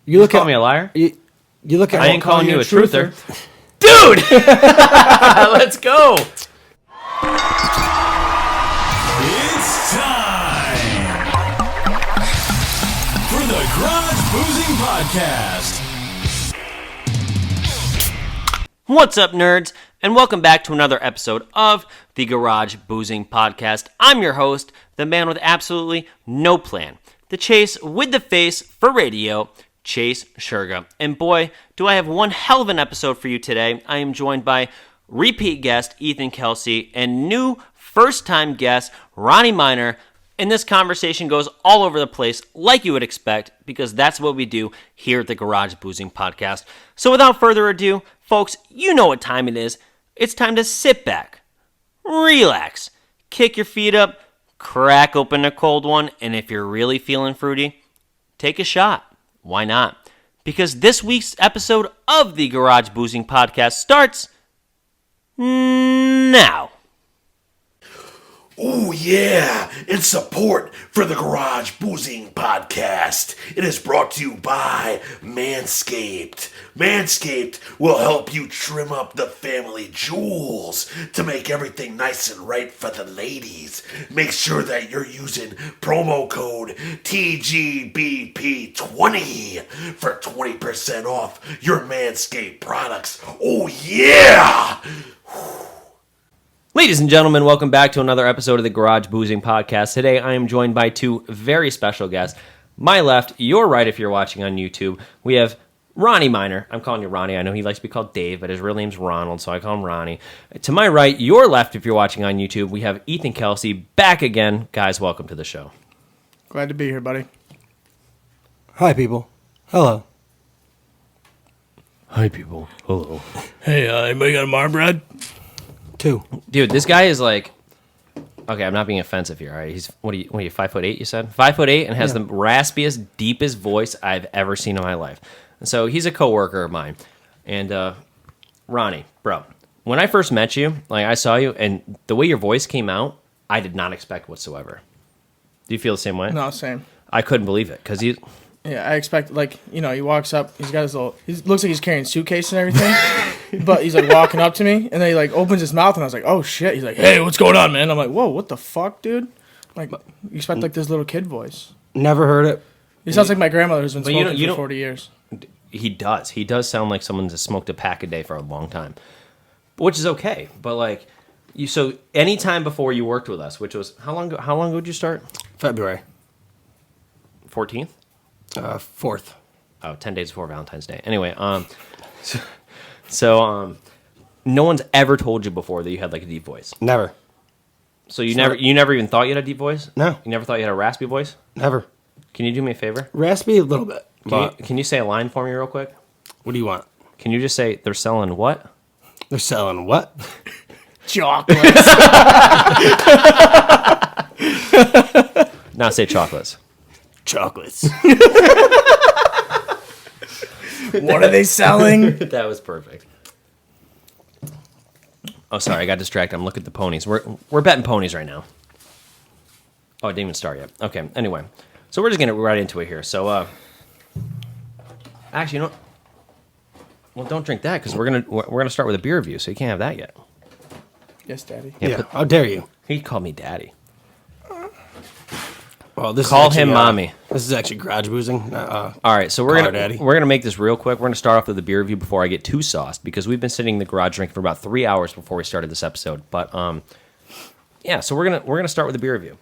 You look call me a liar? You look at. I ain't calling you a truther. Dude! Let's go! It's time for the Garage Boozing Podcast. What's up, nerds? And welcome back to another episode of the Garage Boozing Podcast. I'm your host, the man with absolutely no plan, the Chase with the face for radio, Chase Shurga. And boy, do I have one hell of an episode for you today. I am joined by repeat guest Ethan Kelsey and new first-time guest Ronnie Minor. And this conversation goes all over the place like you would expect, because that's what we do here at the Garage Boozing Podcast. So without further ado, folks, you know what time it is. It's time to sit back, relax, kick your feet up, crack open a cold one, and if you're really feeling fruity, take a shot. Why not? Because this week's episode of the Garage Boozing Podcast starts now. Oh yeah, in support for the Garage Boozing Podcast, it is brought to you by Manscaped. Manscaped will help you trim up the family jewels to make everything nice and right for the ladies. Make sure that you're using promo code TGBP20 for 20% off your Manscaped products. Oh yeah! Ladies and gentlemen, welcome back to another episode of the Garage Boozing Podcast. Today I am joined by two very special guests. My left, your right if you're watching on YouTube, we have Ronnie Minor. I'm calling you Ronnie. I know he likes to be called Dave, but his real name's Ronald, so I call him Ronnie. To my right, your left if you're watching on YouTube, we have Ethan Kelsey back again. Guys, welcome to the show. Glad to be here, buddy. Hi, people. Hello. Hi, people. Hello. Hey, anybody got a Marbrad? Two. Dude, this guy is like... Okay, I'm not being offensive here, all right? He's, what are you, 5'8", you said? 5'8", and has the raspiest, deepest voice I've ever seen in my life. And so he's a coworker of mine. And Ronnie, bro, when I first met you, like I saw you, and the way your voice came out, I did not expect whatsoever. Do you feel the same way? No, same. I couldn't believe it, because you... Yeah, I expect, like, you know, he walks up, he's got his little, he looks like he's carrying a suitcase and everything, but he's, like, walking up to me, and then he, like, opens his mouth, and I was like, oh, shit. He's like, hey, what's going on, man? I'm like, whoa, what the fuck, dude? Like, you expect, like, this little kid voice. Never heard it. He sounds like my grandmother who's been But smoking for 40 years. He does. He does sound like someone that's smoked a pack a day for a long time, which is okay. But, like, so any time before you worked with us, which was, how long ago did you start? February 14th? 4th. Oh, 10 days before Valentine's Day. Anyway, so no one's ever told you before that you had like a deep voice. Never. So you never even thought you had a deep voice? No. You never thought you had a raspy voice? Never. Can you do me a favor? Raspy a little bit. Can you say a line for me real quick? What do you want? Can you just say they're selling what? They're selling what? Chocolates. Now say chocolates. Chocolates. What are they selling? That was perfect. Oh, sorry, I got distracted. I'm looking at the ponies. We're betting ponies right now. Oh, it didn't even start yet. Okay, anyway. So we're just going to get right into it here. So, actually, you know what? Well, don't drink that, because we're gonna start with a beer review, so you can't have that yet. Yes, Daddy. Yeah. How dare you? He called me daddy. Well, this Call is him actually, mommy. This is actually garage boozing. All right, so we're gonna make this real quick. We're gonna start off with the beer review before I get too sauced, because we've been sitting in the garage drinking for about 3 hours before we started this episode. But yeah, so we're gonna start with the beer review.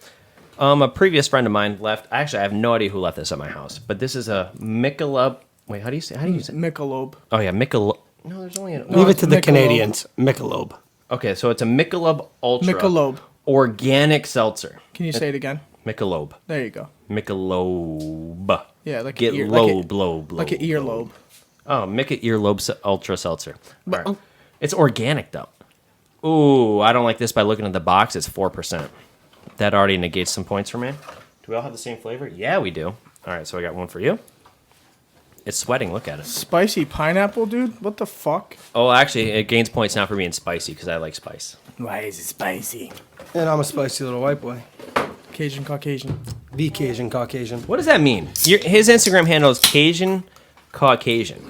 A previous friend of mine left. Actually, I have no idea who left this at my house, but this is a Michelob. Wait, how do you use it? Michelob. Oh yeah, Michelob. No, there's only an. Leave it to the Michelob. Canadians. Michelob. Okay, so it's a Michelob Ultra. Michelob. Organic seltzer. Can you say it again? Michelob. There you go. Michelob. Yeah, like Get an ear, lobe, like an earlobe. Oh, Mickey Earlobe Ultra Seltzer. All right. It's organic, though. Ooh, I don't like this by looking at the box. It's 4%. That already negates some points for me. Do we all have the same flavor? Yeah, we do. All right, so I got one for you. It's sweating. Look at it. Spicy pineapple, dude? What the fuck? Oh, actually, it gains points now for being spicy because I like spice. Why is it spicy? And I'm a spicy little white boy. Cajun Caucasian. The Cajun Caucasian. What does that mean? His Instagram handle is Cajun Caucasian.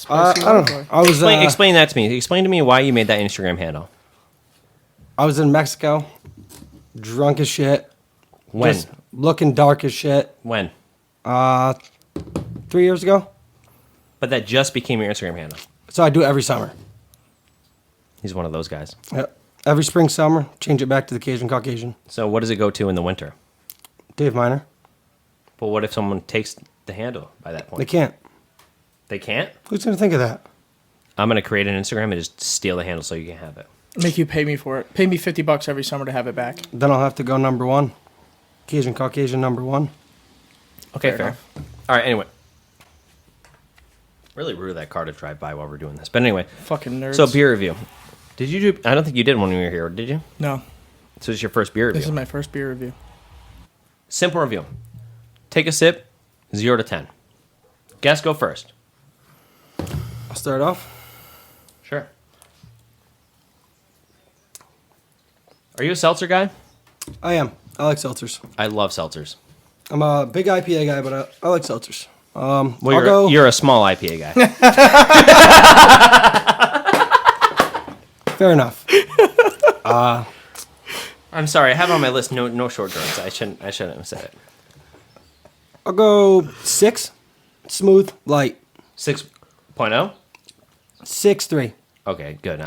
I don't know. I was Explain that to me. Explain to me why you made that Instagram handle. I was in Mexico, drunk as shit. When? Just looking dark as shit. When? 3 years ago. But that just became your Instagram handle. So I do it every summer. He's one of those guys. Yep. Every spring, summer, change it back to the Cajun Caucasian. So what does it go to in the winter? Dave Minor. But what if someone takes the handle by that point? They can't. They can't? Who's gonna think of that? I'm going to create an Instagram and just steal the handle so you can have it. Make you pay me for it. Pay me $50 every summer to have it back. Then I'll have to go number one. Cajun Caucasian number one. Okay, fair. enough. All right, anyway. Really rude of that car to drive by while we're doing this. But anyway. Fucking nerds. So beer review. Did you do... I don't think you did when we were here, did you? No. So it's your first beer review. This is my first beer review. Simple review. Take a sip, 0 to 10. Guess go first. I'll start off. Sure. Are you a seltzer guy? I am. I like seltzers. I love seltzers. I'm a big IPA guy, but I like seltzers. Well, you're a small IPA guy. Fair enough. I'm sorry. I have on my list no short drinks. I shouldn't have said it. I'll go 6. Smooth, light. 6.0? 6.3. Okay, good.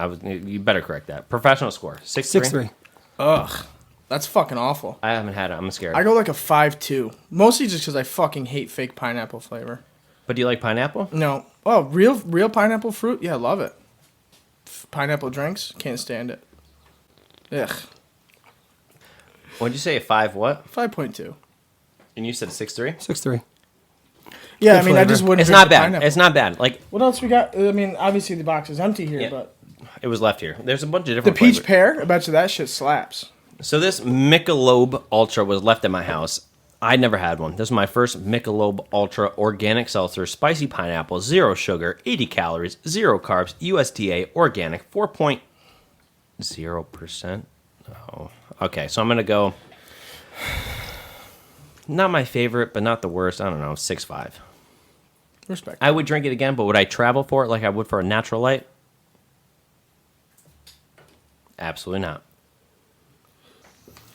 You better correct that. Professional score. 6.3? 6.3. Ugh. That's fucking awful. I haven't had it. I'm scared. I go like a 5.2. Mostly just because I fucking hate fake pineapple flavor. But do you like pineapple? No. Oh, real pineapple fruit? Yeah, love it. Pineapple drinks? Can't stand it. Ugh. What'd you say? A 5 what? 5.2. And you said 6.3? 6.3. Yeah, Good I mean, I flavor. just wouldn't. It's drink not the bad. pineapple. It's not bad. Like, What else we got? I mean, obviously the box is empty here, Yeah. but it was left here. There's a bunch of the different peach flavors. pear, I bet you that shit slaps. So this Michelob Ultra was left at my house. I'd never had one. This is my first Michelob Ultra organic seltzer, spicy pineapple, 0 sugar, 80 calories, 0 carbs, USDA organic, 4.0%. Oh, okay. So I'm gonna go. Not my favorite, but not the worst. I don't know, 6.5. Respect. I would drink it again, but would I travel for it like I would for a natural light? Absolutely not.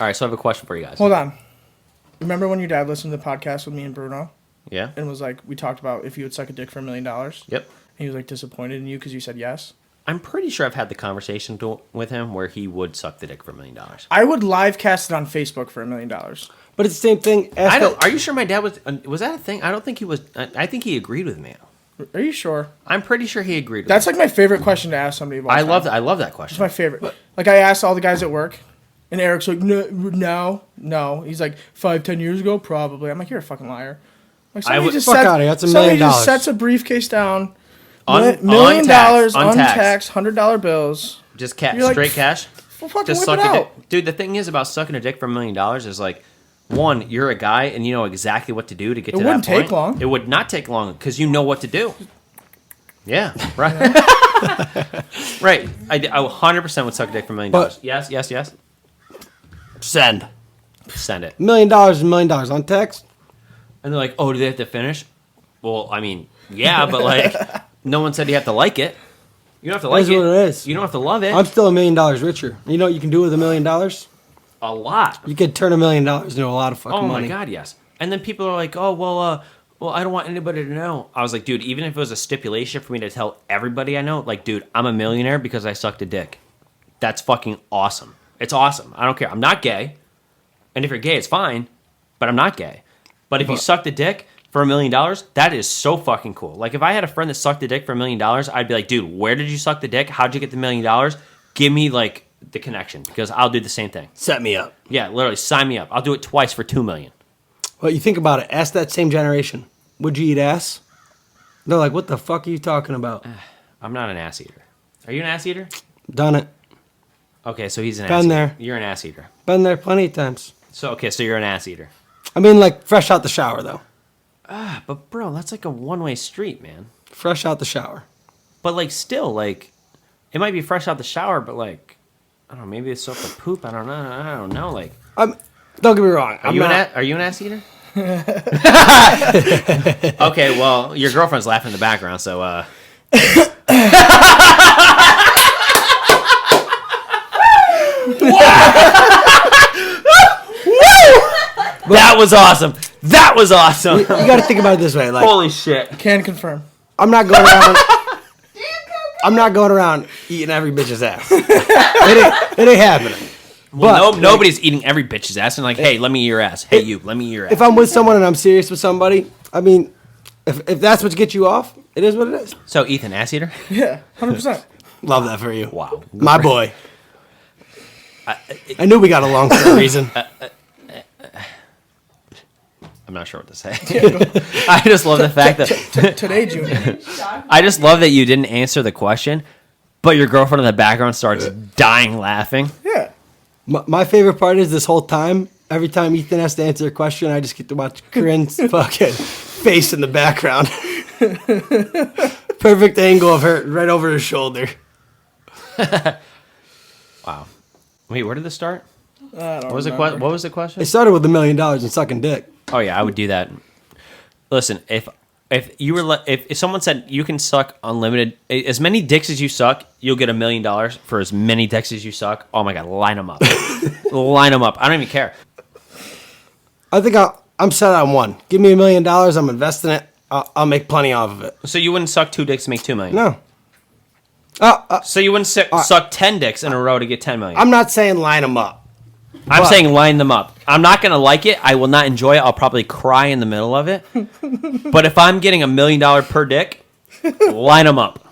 All right, so I have a question for you guys. Hold on. Remember when your dad listened to the podcast with me and Bruno Yeah? and was like, we talked about if you would suck a dick for $1 million? Yep. He was like disappointed in you because you said yes. I'm pretty sure I've had the conversation with him where he would suck the dick for $1 million. I would live cast it on Facebook for $1 million. But it's the same thing. I don't. Are you sure my dad was that a thing? I don't think he was. I think he agreed with me. Are you sure? I'm pretty sure he agreed with That's me. like my favorite question to ask somebody. Of all I time. love that. I love that It's question. my favorite. Like I asked all the guys at work, and Eric's like, no. He's like 5-10 years ago, probably. I'm like, you're a fucking liar. Like I would- Fuck outta here, that's $1 somebody million. just sets a briefcase down, $1 Untaxed, million, untaxed. untaxed, $100 bills. Just You're like, straight cash. Well, fucking Just whip suck it a out. dick. Dude, the thing is about sucking a dick for $1 million is like, one, you're a guy and you know exactly what to do to get to that point. wouldn't take long. It would not take long because you know what to do. Yeah, right. Right. I 100% would suck a dick for $1 million. But- Yes. Send. Send it. $1 million is $1 million on text. And they're like, oh, do they have to finish? Well, I mean, yeah, but like, no one said you have to like it. You don't have to like is it. what it is. You don't have to love it. I'm still $1 million richer. You know what you can do with $1 million? A lot. You could turn $1 million into a lot of fucking Oh money. my god, yes. And then people are like, oh, well, I don't want anybody to know. I was like, dude, even if it was a stipulation for me to tell everybody I know, like, dude, I'm a millionaire because I sucked a dick. That's fucking awesome. It's awesome. I don't care. I'm not gay. And if you're gay, it's fine. But I'm not gay. But if you sucked a dick for $1 million, that is so fucking cool. Like, if I had a friend that sucked a dick for $1 million, I'd be like, dude, where did you suck the dick? How'd you get the $1 million? Give me, like, the connection because I'll do the same thing. Set me up. Yeah, literally, sign me up. I'll do it twice for $2 million. Well, you think about it. Ask that same generation. Would you eat ass? They're like, what the fuck are you talking about? I'm not an ass eater. Are you an ass eater? Done it. Okay, so he's an Been ass eater. there. You're an ass eater. Been there plenty of times. So you're an ass eater. I mean, like, fresh out the shower, though. But bro, that's like a one-way street, man. Fresh out the shower. But like still, like it might be fresh out the shower, but like I don't know, maybe it's soap or poop. I don't know. Like Don't get me wrong. are you an ass eater? Okay, well, your girlfriend's laughing in the background, so that was awesome. That was awesome. You got to think about it this way. Like, Holy shit. Can confirm. I'm not going around. I'm not going around eating every bitch's ass. It ain't happening. Well, nobody's eating every bitch's ass and like, hey, let me eat your ass. Hey, you, let me eat your ass. If I'm with someone and I'm serious with somebody, I mean, if that's what gets you off, it is what it is. So, Ethan, ass eater? Yeah, 100%. Love that for you. Wow. My boy. I knew we got along for a reason. I'm not sure what to say. I just love the fact that Today, Junior. I just love that you didn't answer the question, but your girlfriend in the background starts dying laughing. Yeah. My favorite part is this whole time, every time Ethan has to answer a question, I just get to watch Corinne's fucking face in the background. Perfect angle of her right over her shoulder. Wow. Wait, where did this start? I don't What was the question? It started with $1 million and sucking dick. Oh yeah, I would do that. Listen, if if someone said you can suck unlimited as many dicks as you suck, you'll get $1 million for as many dicks as you suck. Oh my god, line them up, line them up. I don't even care. I think I'm set on one. Give me $1 million. I'm investing it. I'll make plenty off of it. So you wouldn't suck 2 dicks to make 2 million? No. So you wouldn't suck 10 dicks in a row to get 10 million? I'm not saying line them up. I'm saying line them up. I'm not going to like it. I will not enjoy it. I'll probably cry in the middle of it. But if I'm getting $1 million per dick, line them up.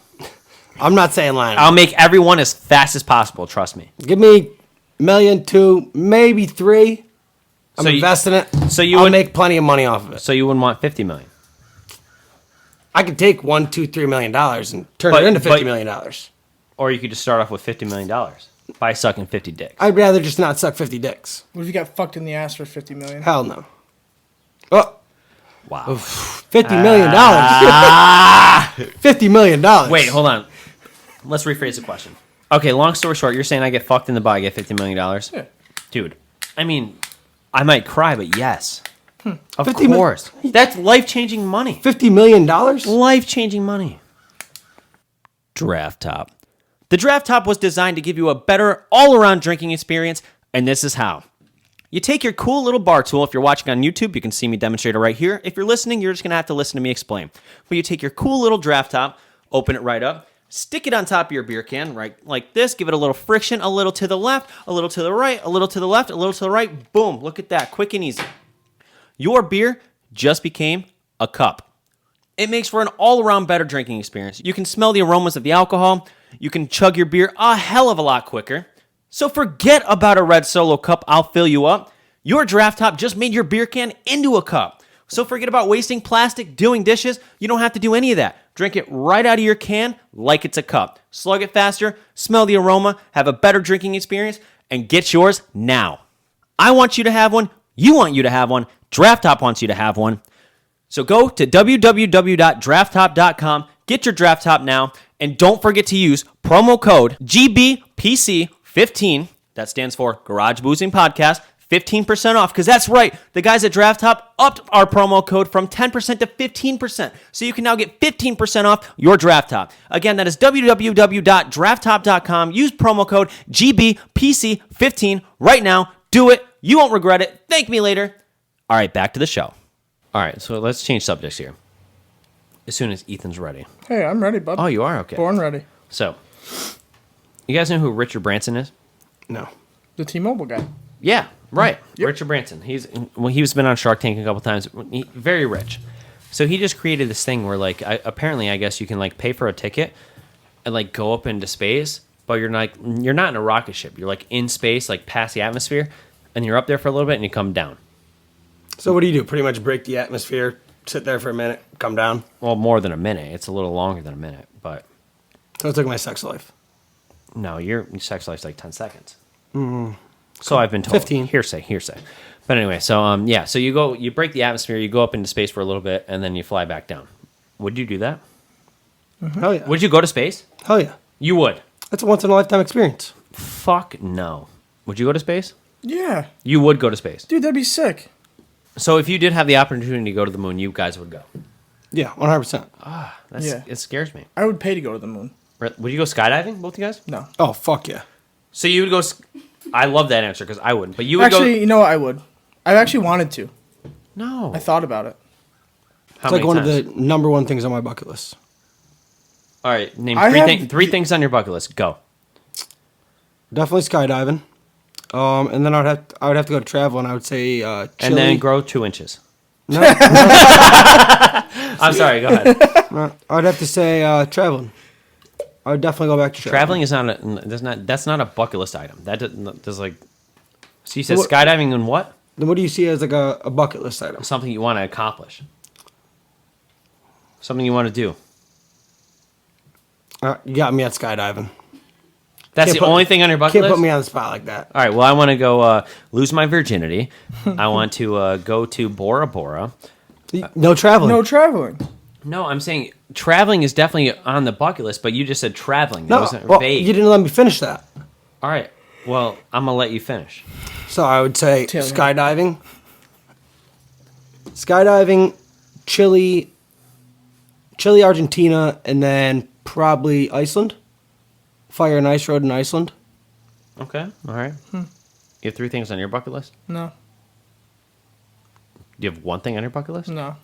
I'm not saying line them I'll up. make everyone as fast as possible. Trust me. Give me $1 million, $2 million, maybe $3 million. I'm So you- investing it. so you I'll would- make plenty of money off of it. So you wouldn't want 50 million. I could take $1, $2, $3 million and turn But- it into but- $50 million. Or you could just start off with $50 million by sucking 50 dicks. I'd rather just not suck 50 dicks. What if you got fucked in the ass for $50 million? Hell no. Oh, Wow. $50 million. $50 million. Wait, hold on. Let's rephrase the question. Okay, long story short, you're saying I get fucked in the butt, I get $50 million? Yeah. Dude, I mean, I might cry, but yes. Of 50 mil- course. That's life-changing money. $50 million? Life-changing money. Draft Top. The Draft Top was designed to give you a better all-around drinking experience, and this is how. You take your cool little bar tool. If you're watching on YouTube, you can see me demonstrate it right here. If you're listening, you're just going to have to listen to me explain. But you take your cool little Draft Top, open it right up, stick it on top of your beer can, right like this, give it a little friction, a little to the left, a little to the right, a little to the left, a little to the right, boom, look at that, quick and easy. Your beer just became a cup. It makes for an all-around better drinking experience. You can smell the aromas of the alcohol. You can chug your beer a hell of a lot quicker. So forget about a red Solo cup, I'll fill you up. Your Draft Top just made your beer can into a cup. So forget about wasting plastic, doing dishes. You don't have to do any of that. Drink it right out of your can like it's a cup. Slug it faster, smell the aroma, have a better drinking experience, and get yours now. I want you to have one. You want you to have one. Draft Top wants you to have one. So go to www.drafttop.com, get your Draft Top now, and don't forget to use promo code GBPC15. That stands for Garage Boozing Podcast. 15% off, because that's right. The guys at Draft Top upped our promo code from 10% to 15%. So you can now get 15% off your Draft Top. Again, that is www.drafttop.com. Use promo code GBPC15 right now. Do it. You won't regret it. Thank me later. All right, back to the show. All right, so let's change subjects here. As soon as Ethan's ready. Hey, I'm ready, bud. Oh, you are? Okay. Born ready. So, you guys know who Richard Branson is? No. The T-Mobile guy. Yeah, right. Yep. Richard Branson. He's been on Shark Tank a couple times. Very rich. So he just created this thing where apparently I guess you can pay for a ticket and go up into space, but you're not in a rocket ship. You're in space, past the atmosphere, and you're up there for a little bit and you come down. So what do? Pretty much break the atmosphere, sit there for a minute, come down? Well, more than a minute. It's a little longer than a minute, but So it's like my sex life. no, your sex life's 10 seconds. So I've been told. 15. Hearsay. But anyway, so so you break the atmosphere, you go up into space for a little bit, and then you fly back down. Would you do that? Hell yeah. Would you go to space? Hell yeah. You would. That's a once-in-a-lifetime experience. Fuck no. Would you go to space? Yeah. You would go to space. Dude, that'd be sick. So if you did have the opportunity to go to the moon, you guys would go. Yeah, 100%. It scares me. I would pay to go to the moon. Would you go skydiving, both you guys? No. Oh, fuck yeah. So you would go. I love that answer because I wouldn't. But you would Actually, go. you know what? I would. I actually wanted to. No. I thought about it. How It's like many one times? of the number one things on my bucket list. All right, name I have- three things on your bucket list. Go. Definitely skydiving. And then I would have to go to travel, and I would say Chile. And then grow 2 inches. No, I'm sorry. Go ahead. no, I would have to say traveling. I would definitely go back to Traveling is not a. That's not a bucket list item. That does like. So you said What- skydiving and what? Then what do you see as like a bucket list item? Something you want to accomplish. Something you want to do. You got me at skydiving. That's Can't the put- only thing on your bucket Can't list? put me on the spot like that. All right, well, I want to go lose my virginity. I want to go to Bora Bora. No traveling. No traveling. No, I'm saying traveling is definitely on the bucket list, but you just said traveling. That No, wasn't well, vague. you didn't let me finish that. All right, well, I'm going to let you finish. So I would say Tailgate. skydiving, Chile, Argentina, and then probably Iceland. Fire and Ice Road in Iceland. Okay, all right. You have 3 things on your bucket list? No. Do you have 1 thing on your bucket list? No.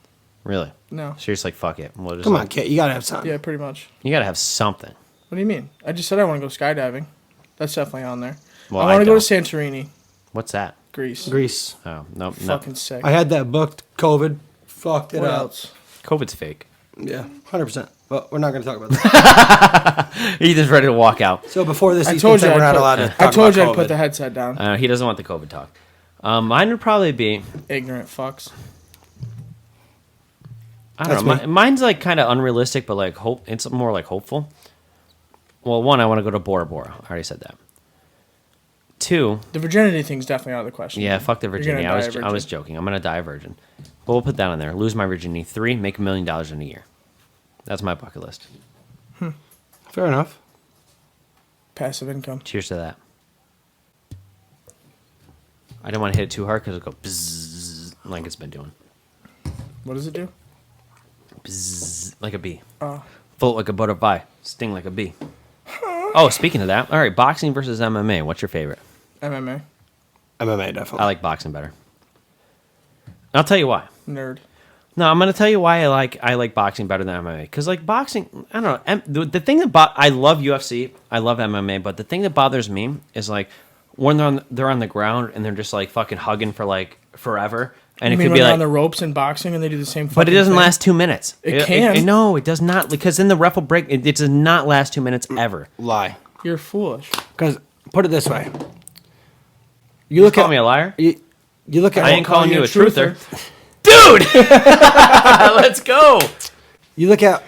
Really? No. So you're just like, fuck it. We'll just Come like- on, Kit, you gotta have time. Yeah, pretty much. You got to have something. What do you mean? I just said I want to go skydiving. That's definitely on there. Well, I want to go don't. to Santorini, What's that? Greece. Greece. Oh, no, no. Fucking sick. I had that booked. COVID fucked it What up. else? COVID's fake. Yeah, 100%. But we're not gonna talk about that. Ethan's ready to walk out. So before this, I Ethan told said you we're not allowed to. I talk told you about I'd put COVID. the headset down. He doesn't want the COVID talk. Mine would probably be, Ignorant fucks. I don't That's know. me. Mine's like kind of unrealistic, but like hope. It's more like hopeful. Well, 1, I want to go to Bora Bora. I already said that. 2, The virginity thing's definitely out of the question. yeah, fuck the You're virginity. gonna I die was a I was virgin. joking. I'm gonna die a virgin. But we'll put that on there. Lose my virginity. 3, make $1 million in a year. That's my bucket list. Fair enough. Passive income. Cheers to that. I didn't want to hit it too hard because it'll go bzzz, like it's been doing. What does it do? Bzzz, like a bee. Oh. Float like a butterfly. Sting like a bee. Oh, speaking of that, all right, boxing versus MMA. What's your favorite? MMA. MMA definitely. I like boxing better. I'll tell you why. Nerd. No, I'm gonna tell you why I like boxing better than MMA. Because like boxing, I don't know. The thing that I love UFC, I love MMA, but the thing that bothers me is like when they're on the ground and they're just like fucking hugging for like forever, and You it mean could when be they're like, on the ropes in boxing and they do the same but it fucking doesn't thing? last 2 minutes. It can. No, it does not, because then the ref will break. It does not last 2 minutes ever. Lie. You're foolish. Because put it this way. You look Call at me a liar. You look at. I ain't calling you a truther. truther. Dude! Let's go! You look at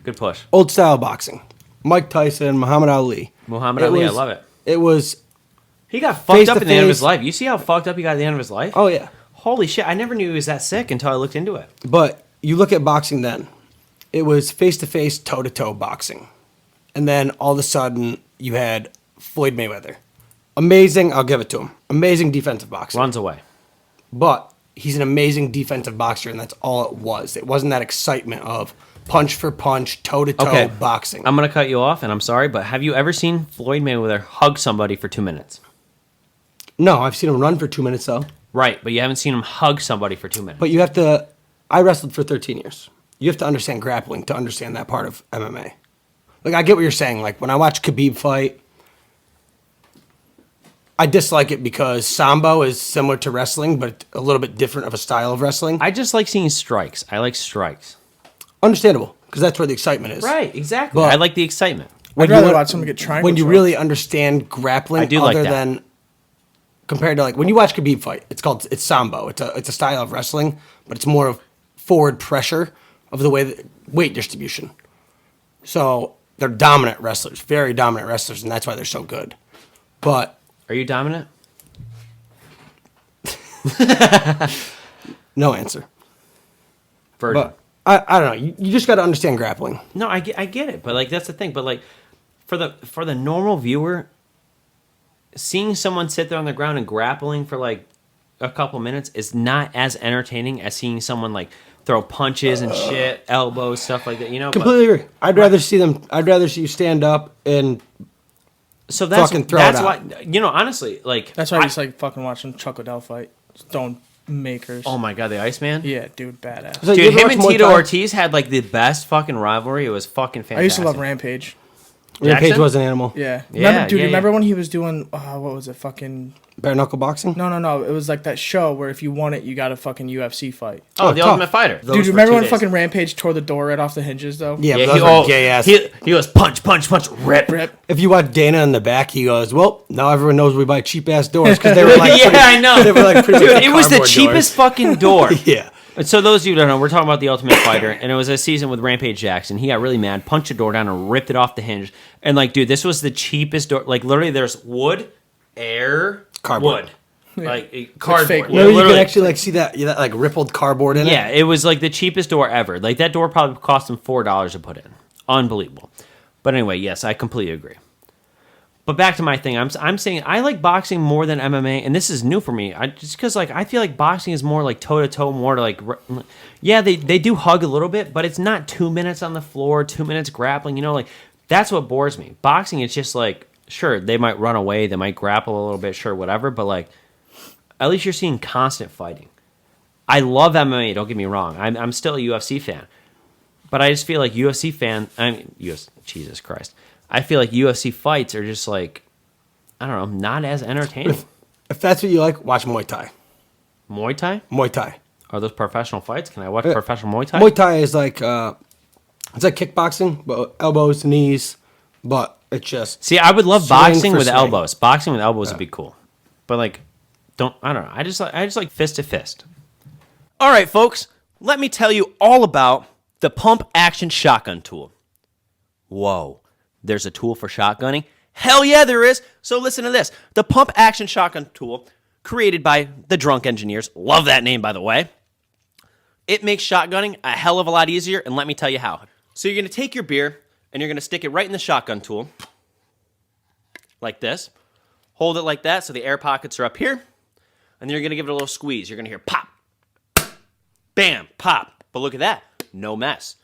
Good push. old style boxing. Mike Tyson, Muhammad Ali. Muhammad Ali, I love it. It was. He got fucked up to at the end of his face. life. You see how fucked up he got at the end of his life? Oh yeah. Holy shit, I never knew he was that sick until I looked into it. But you look at boxing then. It was face to face, toe to toe boxing, and then all of a sudden you had Floyd Mayweather. Amazing, I'll give it to him. Amazing defensive boxer. Runs away. But he's an amazing defensive boxer, and that's all it was. It wasn't that excitement of punch for punch, toe to toe Okay. boxing. I'm going to cut you off, and I'm sorry, but have you ever seen Floyd Mayweather hug somebody for 2 minutes? No, I've seen him run for 2 minutes though. Right, but you haven't seen him hug somebody for 2 minutes. But you have to. I wrestled for 13 years. You have to understand grappling to understand that part of MMA. Like I get what you're saying. Like when I watch Khabib fight, I dislike it because Sambo is similar to wrestling, but a little bit different of a style of wrestling. I just like seeing strikes. I like strikes. Understandable, because that's where the excitement is. Right, exactly. But- I like the excitement. When I'd rather you, watch someone get triangle when you choked. really understand grappling, I do like other that. than compared to like when you watch Khabib fight, it's Sambo. It's a style of wrestling, but it's more of forward pressure of the way that weight distribution. So they're dominant wrestlers, very dominant wrestlers, and that's why they're so good. But Are you dominant? no answer. Virgin. But I don't know. You just got to understand grappling. No, I get it, but like that's the thing. But like for the normal viewer, seeing someone sit there on the ground and grappling for like a couple minutes is not as entertaining as seeing someone like throw punches and shit, elbows, stuff like that. You know, Completely agree. I'd rather see them. I'd rather see you stand up and so that's fucking throw it that's out. why honestly, like That's why I just like fucking watching Chuck Liddell fight. Stone makers. oh my god, the Iceman. Yeah, dude, badass. So you Dude, ever him watch and Muay Tito Thai? Ortiz had like the best fucking rivalry. It was fucking fantastic. I used to love Rampage. Rampage Jackson? was an animal. Yeah. Yeah, Remember, dude, yeah, remember when he was doing, what was it, fucking... Bare knuckle boxing. No. It was like that show where if you won it, you got a fucking UFC fight. Oh, the tough. Ultimate Fighter. Dude, remember when fucking Rampage tore the door right off the hinges, though? Yeah, Yeah, but those were gay ass. he goes punch, punch, punch, rip. Rip. If you watch Dana in the back, he goes, "Well, now everyone knows we buy cheap ass doors because they were like, Yeah, pretty- I know. They were like, pretty Dude, much it was the cardboard cheapest fucking door. doors. Yeah, And so those of you who don't know, we're talking about the Ultimate Fighter, and it was a season with Rampage Jackson. He got really mad, punched the door down, and ripped it off the hinge. And like, dude, this was the cheapest door. Like, literally, there's wood, air, Cardboard. wood, like cardboard. fake Yeah, wood. maybe you can literally. actually like see that like rippled cardboard in it. Yeah, it was like the cheapest door ever. Like that door probably cost him $4 to put in. Unbelievable. But anyway, yes, I completely agree. But back to my thing, I'm saying I like boxing more than MMA, and this is new for me. Just because like I feel like boxing is more like toe to toe, more to like, yeah, they do hug a little bit, but it's not 2 minutes on the floor, 2 minutes grappling. You know, like that's what bores me. Boxing, it's just like sure they might run away, they might grapple a little bit, sure whatever, but like at least you're seeing constant fighting. I love MMA. Don't get me wrong. I'm still a UFC fan, but I just feel like Jesus Christ. I feel like UFC fights are just like, I don't know, not as entertaining. If that's what you like, watch Muay Thai. Muay Thai? Muay Thai. Are those professional fights? Can I watch Yeah. professional Muay Thai? Muay Thai is like it's like kickboxing, but elbows, knees, but it's just See, I would love swing boxing for with swing. elbows. Boxing with elbows would be cool. But like, I don't know. I just like fist to fist. All right, folks, let me tell you all about the pump action shotgun tool. Whoa, there's a tool for shotgunning? Hell yeah, there is. So listen to this. The pump action shotgun tool, created by the Drunk Engineers. Love that name, by the way. It makes shotgunning a hell of a lot easier, and let me tell you how. So you're going to take your beer, and you're going to stick it right in the shotgun tool, like this. Hold it like that so the air pockets are up here, and then you're going to give it a little squeeze. You're going to hear pop, bam, pop. But look at that. No mess.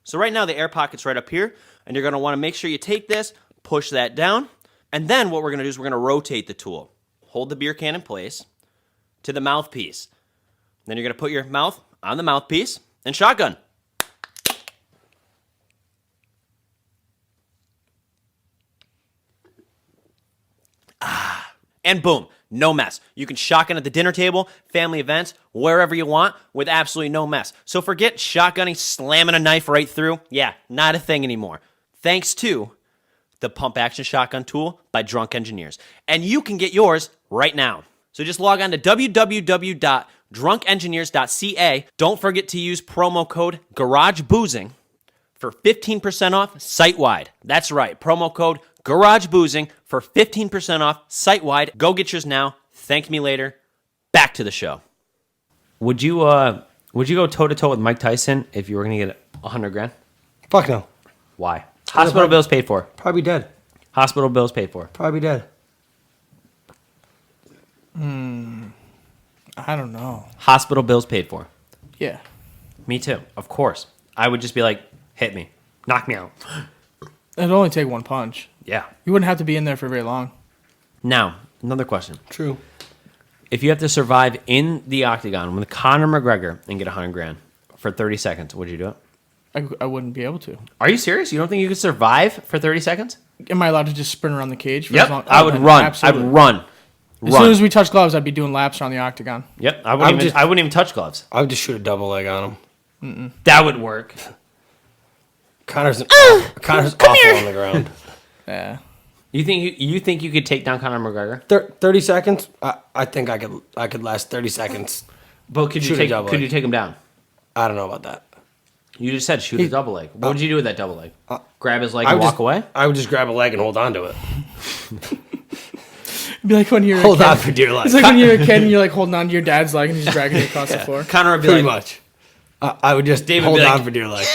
So right now the air pocket's right up here, and you're going to want to make sure you take this, push that down, and then what we're going to do is we're going to rotate the tool. Hold the beer can in place to the mouthpiece. Then you're going to put your mouth on the mouthpiece and shotgun. And boom, no mess. You can shotgun at the dinner table, family events, wherever you want with absolutely no mess. So forget shotgunning, slamming a knife right through. Yeah, not a thing anymore. Thanks to the Pump Action Shotgun Tool by Drunk Engineers. And you can get yours right now. So just log on to www.drunkengineers.ca. Don't forget to use promo code GarageBoozing for 15% off site-wide. That's right, promo code GarageBoozing for 15% off site-wide. Go get yours now. Thank me later. Back to the show. Would you go toe-to-toe with Mike Tyson if you were going to get $100,000? fuck no. Why? Hospital bills paid for. Probably dead. Hospital bills paid for. Probably dead. I don't know. Hospital bills paid for. Yeah. Me too, of course. I would just be like, hit me. Knock me out. It'd only take one punch. Yeah. You wouldn't have to be in there for very long. Now, another question. True. If you have to survive in the octagon with Conor McGregor and get $100,000 for 30 seconds, would you do it? I wouldn't be able to. Are you serious? You don't think you could survive for 30 seconds? Am I allowed to just sprint around the cage? For Yep. as long? I would then run. absolutely. I'd run. As soon as we touch gloves, I'd be doing laps around the octagon. Yep. I wouldn't even touch gloves. I would just shoot a double leg on him. That would work. Connor's awful on the ground. Yeah. You think you could take down Conor McGregor? 30 seconds? I think I could last 30 seconds. But could you Shoot a double leg. take him down? I don't know about that. You just said shoot a double leg. What would you do with that double leg? Grab his leg I and would walk just- away? I would just grab a leg and hold on to it. It'd be like when you're Hold a kid. on for dear life. It's like when you're a kid and you're like holding on to your dad's leg and he's dragging it across the floor. Conor would be Pretty like, much. I would just David hold would be on like, for dear life.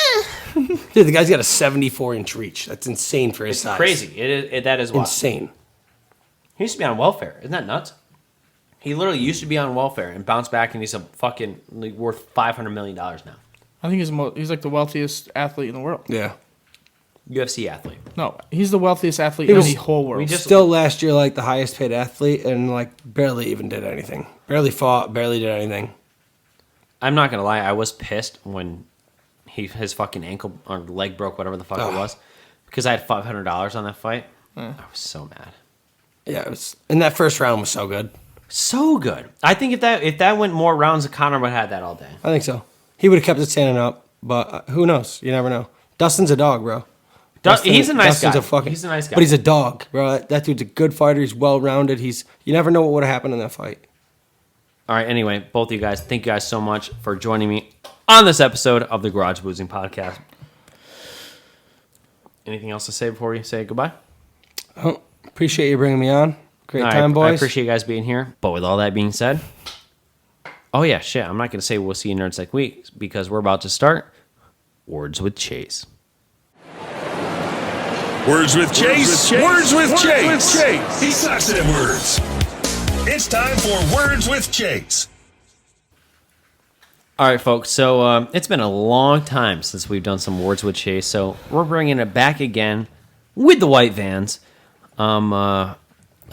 Dude, the guy's got a 74-inch reach. That's insane for his size. crazy. That is wild. Insane. He used to be on welfare. Isn't that nuts? He literally used to be on welfare and bounced back, and he's a fucking like, worth $500 million now. I think he's like the wealthiest athlete in the world. Yeah. UFC athlete. No, he's the wealthiest athlete in the whole world. Still last year, like the highest paid athlete, and like barely even did anything. Barely fought, barely did anything. I'm not gonna lie, I was pissed when his fucking ankle or leg broke, whatever the fuck it was, because I had $500 on that fight. I was so mad. Yeah, it was. And that first round was so good. So good. I think if that went more rounds, Conor would have had that all day. I think so. He would have kept it standing up, but who knows? You never know. Dustin's a dog, bro. He's a nice Dustin's guy. He's a nice guy. But he's a dog, bro. That dude's a good fighter. He's well-rounded. You never know what would have happened in that fight. All right, anyway, both of you guys, thank you guys so much for joining me on this episode of the Garage Boozing Podcast. Anything else to say before we say goodbye? Oh, appreciate you bringing me on. Great time, boys. I appreciate you guys being here. But with all that being said, oh yeah, shit, I'm not going to say we'll see you nerds next week because we're about to start Words with Chase. Words with Chase. Words with Chase. He sucks at words. It's time for Words with Chase. All right, folks. So it's been a long time since we've done some Words with Chase. So we're bringing it back again with the White Vans. Oh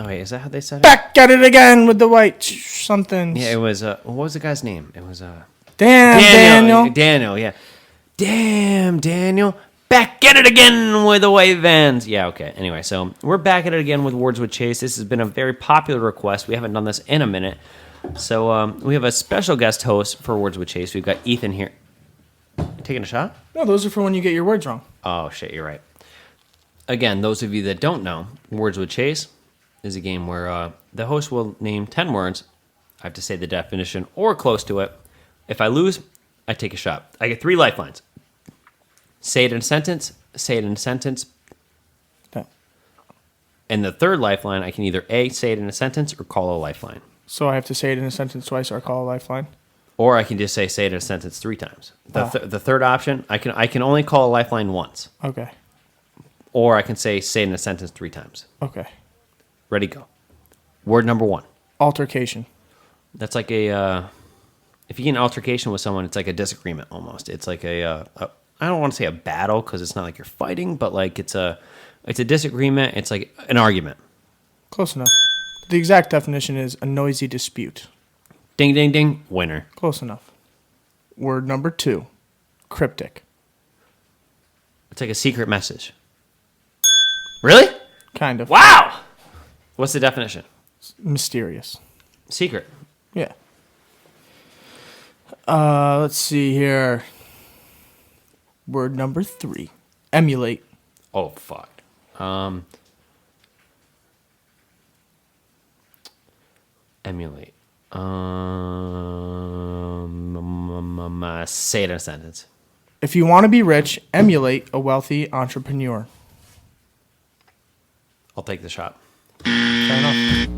wait, is that how they said it? Back at it again with the white something. Yeah, it was. What was the guy's name? It was Daniel. Daniel, yeah. Damn, Daniel. Back at it again with the White Vans. Yeah, okay. Anyway, so we're back at it again with Words with Chase. This has been a very popular request. We haven't done this in a minute. So we have a special guest host for Words with Chase. We've got Ethan here. You taking a shot? No, those are for when you get your words wrong. Oh, shit, you're right. Again, those of you that don't know, Words with Chase is a game where the host will name 10 words. I have to say the definition or close to it. If I lose, I take a shot. I get 3 lifelines. Say it in a sentence, say it in a sentence. Okay. And the third lifeline, I can either A, say it in a sentence, or call a lifeline. So I have to say it in a sentence twice or call a lifeline? Or I can just say it in a sentence 3 times. The third option, I can only call a lifeline once. Okay. Or I can say it in a sentence 3 times. Okay. Ready, go. Word number 1. Altercation. That's like if you get an altercation with someone, it's like a disagreement almost. It's like I don't want to say a battle because it's not like you're fighting, but like it's a disagreement. It's like an argument. Close enough. The exact definition is a noisy dispute. Ding, ding, ding. Winner. Close enough. Word number 2. Cryptic. It's like a secret message. Really? Kind of. Wow. What's the definition? Mysterious. Secret. Yeah. Let's see here. Word number 3. Emulate. Oh, fuck. Emulate. Say it in a sentence. If you want to be rich, emulate a wealthy entrepreneur. I'll take the shot. Fair enough.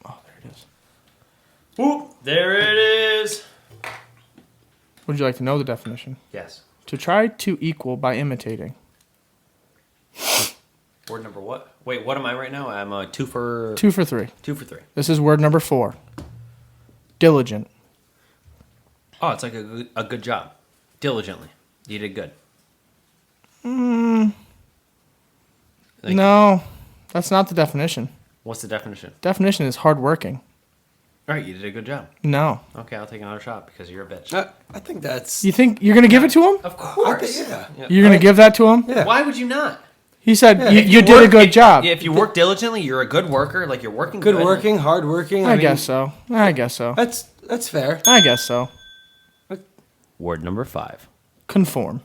Oh, there it is. Whoop, there it is. Would you like to know the definition? Yes. To try to equal by imitating. Word number what? Wait, what am I right now? I'm 2 for... 2 for 3. 2 for 3. This is word number 4. Diligent. Oh, it's like a good job. Diligently. You did good. Like, No, that's not the definition. what's the definition? Definition is hardworking. All right, you did a good job. No. Okay, I'll take another shot because you're a bitch. I think that's. You think you're going to give it to him? Of course. Yeah. You're going to give that to him? Yeah. Why would you not? He said If you did a work- good if- job. Yeah, if you work diligently, you're a good worker. Like you're working Good good. working, hard working. I guess so. I guess so. That's fair. I guess so. Word number 5. Conform.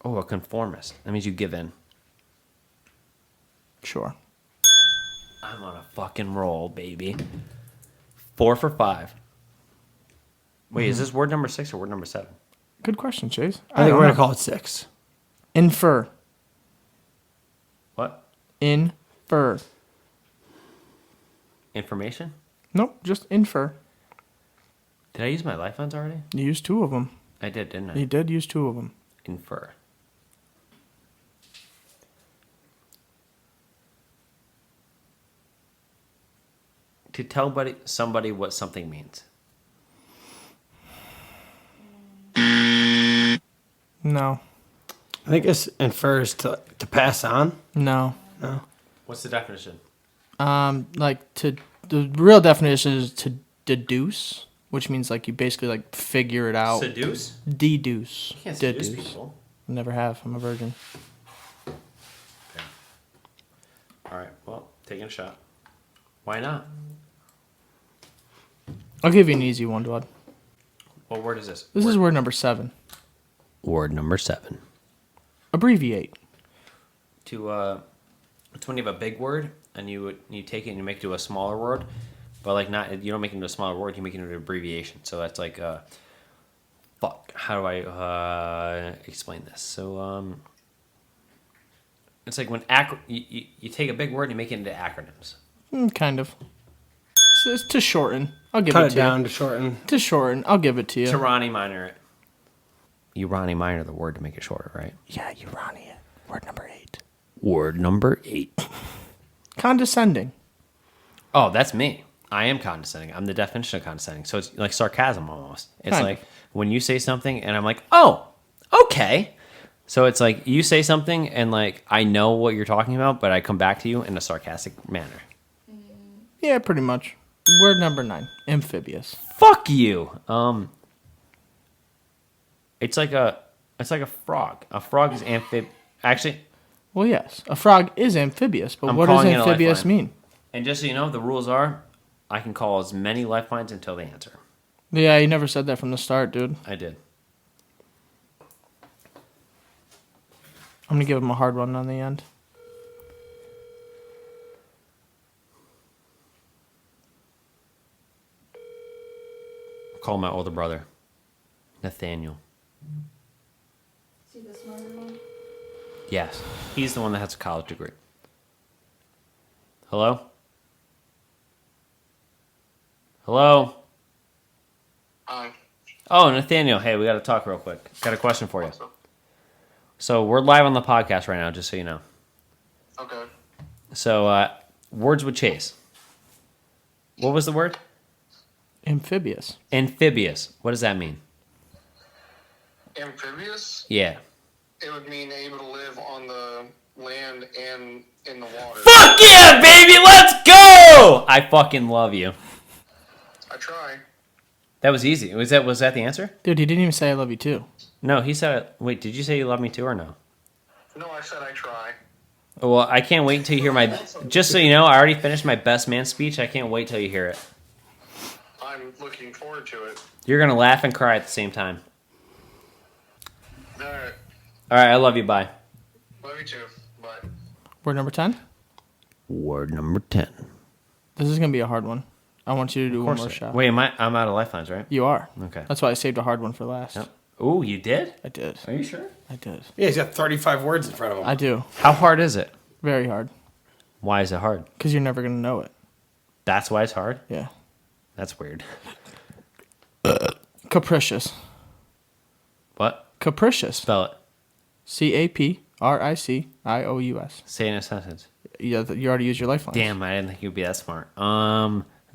Oh, a conformist. That means you give in. Sure. I'm on a fucking roll, baby. 4 for 5. Wait, is this word number 6 or word number 7? Good question, Chase. I think we're gonna call it 6. Infer. What? Infer. Information? Nope, just infer. Did I use my lifelines already? You used 2 of them. I did, didn't I? You did use 2 of them. Infer. to tell somebody what something means. No. I think it infers to pass on. No. What's the definition? The real definition is to deduce, which means like you basically like figure it out. Seduce? Deduce. You can't seduce people. Never have. I'm a virgin. Okay. All right. Well, taking a shot. Why not? I'll give you an easy one, Dwad. What word is this? This is word number 7. Word number 7. Abbreviate. It's when you have a big word and you take it and you make it to a smaller word, but like you don't make it into a smaller word, you make it into an abbreviation. So that's like fuck. How do I explain this? So it's like when you take a big word and you make it into acronyms. Kind of. So it's to shorten. I'll give Cut it it to down you. to shorten. To shorten. I'll give it to you. To Ronnie Minor it. You Ronnie Minor the word to make it shorter, right? Yeah, you Ronnie it. Word number 8. Word number 8. Condescending. Oh, that's me. I am condescending. I'm the definition of condescending. So it's like sarcasm almost. It's Kind like of. when you say something and I'm like, oh, okay. So it's like you say something and like I know what you're talking about, but I come back to you in a sarcastic manner. Yeah, pretty much. Word number 9. Amphibious. Fuck you. It's like a frog. A frog is Actually, Well, yes. A frog is amphibious, but I'm what does calling it a amphibious lifeline. mean? and just so you know, the rules are I can call as many lifelines until they answer. Yeah, you never said that from the start, dude. I did. I'm going to give him a hard one on the end. Call my older brother, Nathaniel. Is he the smarter one? Yes, he's the one that has a college degree. Hello? Hello? Hi. Oh, Nathaniel, hey, we got to talk real quick. Got a question for you. So we're live on the podcast right now, just so you know. Okay. So, words with Chase. What was the word? Amphibious. Amphibious. What does that mean? Amphibious? Yeah. It would mean able to live on the land and in the water. Fuck yeah, baby, let's go! I fucking love you. I try. That was easy. Was that the answer? Dude, he didn't even say I love you too. No, he said it. Wait, did you say you love me too or no? No, I said I try. Well, I can't wait until you hear my... Just so you know, I already finished my best man speech. I can't wait till you hear it. I'm looking forward to it. You're going to laugh and cry at the same time. All right. All right, I love you. Bye. Love you too. Bye. Word number 10. Word number 10. This is going to be a hard one. I want you to do one more shot. Wait, I'm out of lifelines, right? You are. Okay. That's why I saved a hard one for last. Yep. Ooh, you did? I did. Are you sure? I did. Yeah, he's got 35 words in front of him. I do. How hard is it? Very hard. Why is it hard? Because you're never going to know it. That's why it's hard? Yeah. That's weird. Capricious. What? Capricious. Spell it. Capricious. Say it in a sentence. Yeah, you already used your lifeline. Damn, I didn't think you'd be that smart.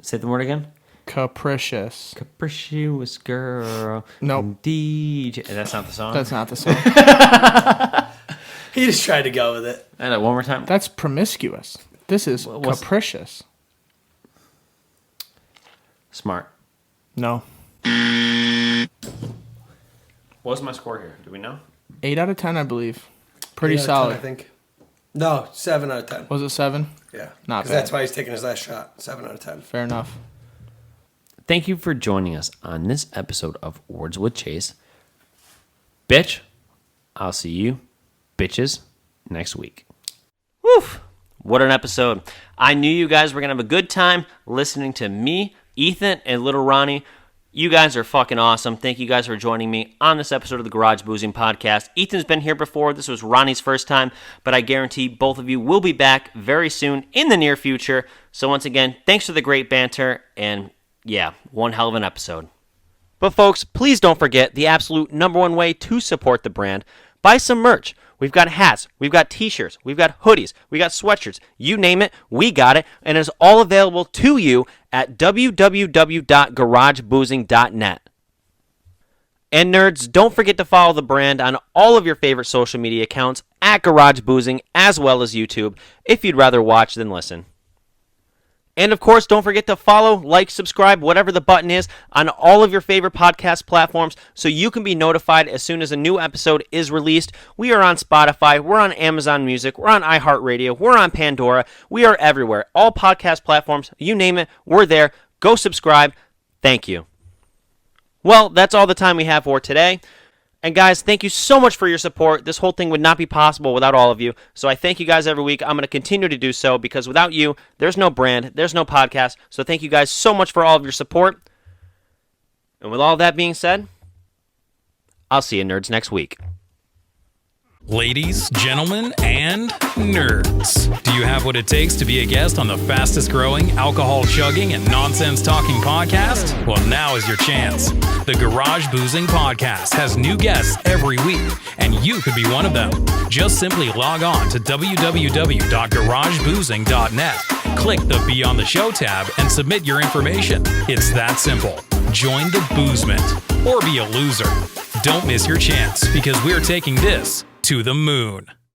Say the word again. Capricious. Capricious girl. Nope. DJ. That's not the song? That's not the song. He just tried to go with it. And one more time. That's promiscuous. This is capricious. Smart. No. What was my score here? Do we know? 8 out of 10, I believe. Pretty 8 out of 10, solid. I think. No, 7 out of 10. Was it 7? Yeah. Not 'Cause bad. that's why he's taking his last shot. 7 out of 10. Fair enough. Thank you for joining us on this episode of Words with Chase. Bitch, I'll see you, bitches, next week. Woof! What an episode. I knew you guys were going to have a good time listening to me, Ethan, and little Ronnie. You guys are fucking awesome. Thank you guys for joining me on this episode of the Garage Boozing Podcast. Ethan's been here before. This was Ronnie's first time, but I guarantee both of you will be back very soon in the near future. So once again, thanks for the great banter, and yeah, one hell of an episode. But folks, please don't forget the absolute number one way to support the brand. Buy some merch. We've got hats. We've got t-shirts. We've got hoodies. We got sweatshirts. You name it, we got it. And it's all available to you at www.garageboozing.net. And nerds, don't forget to follow the brand on all of your favorite social media accounts at Garage Boozing, as well as YouTube, if you'd rather watch than listen. And of course, don't forget to follow, like, subscribe, whatever the button is, on all of your favorite podcast platforms so you can be notified as soon as a new episode is released. We are on Spotify, we're on Amazon Music, we're on iHeartRadio, we're on Pandora, we are everywhere. All podcast platforms, you name it, we're there. Go subscribe. Thank you. Well, that's all the time we have for today. And guys, thank you so much for your support. This whole thing would not be possible without all of you. So I thank you guys every week. I'm going to continue to do so because without you, there's no brand, there's no podcast. So thank you guys so much for all of your support. And with all that being said, I'll see you nerds next week. Ladies, gentlemen, and nerds. Do you have what it takes to be a guest on the fastest growing, alcohol chugging, and nonsense talking podcast? Well, now is your chance. The Garage Boozing Podcast has new guests every week, and you could be one of them. Just simply log on to www.garageboozing.net. Click the Be on the Show tab and submit your information. It's that simple. Join the boozement or be a loser. Don't miss your chance because we're taking this to the moon.